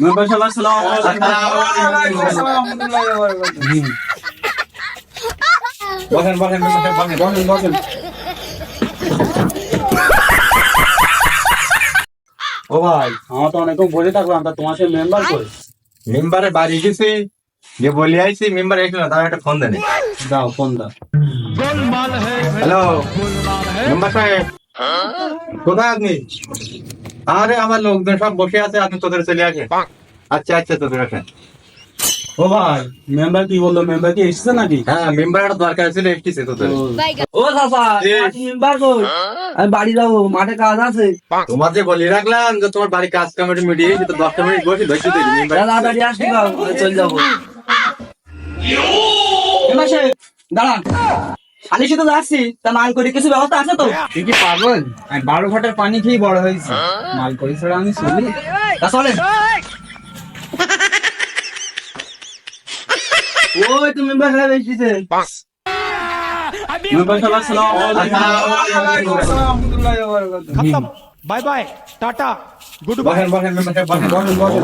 Member সাহেব আসসালামু আলাইকুম। বসেন বসেন মেম্বার সাহেব বসেন বসেন। ও ভাই, আমার তো অনেকক্ষণ বসে থাকলাম, তা তোমার সাথে মেম্বার কই? মেম্বারে বাড়ি গেছি, যে বলি আইছি মেম্বার এসে না, তার একটা ফোন দেন। দাও ফোন দাও। হ্যালো মেম্বার সাহেব, কোথায় আপনি? আরে আমার লোকজন সব বসে আছে, আপনি তোদের চলে আসেন। আচ্ছা আচ্ছা, তোদের আসেন। ও ভাই, মেম্বার কি বললো? মেম্বার কি এসেছে নাকি? হ্যাঁ, মেম্বার একটা দরকার ছিল, এসেছে তোদের। ও চাচা, মেম্বার কই? আমি বাড়ি যাবো, মাঠে কাজ আছে। তোমার যে বলি রাখলাম যে তোমার বাড়ি কাজ কামের মিডিয়ে তো 10টা মিনিট বসে ধরছি তো মেম্বার। তাড়াতাড়ি আসবি, চলে যাবো। মেম্বার সাহেব, দাঁড়ান। সালিশে তো যাচ্ছি, তা মাল করে কিছু ব্যবস্থা আছে তো? তুই কি পাগল? আমি 12 ঘন্টার পানি খেয়ে বড় হয়েছি, মাল করি ছাড়া আমি চলি? তা চলেন। ওই তো মেম্বার সাহেব এসেছে। মেম্বার সাহেব আসসালামু আলাইকুম। खत्म bye bye tata goodbye বসেন বসেন মেম্বার সাহেব বসেন বসেন বসেন।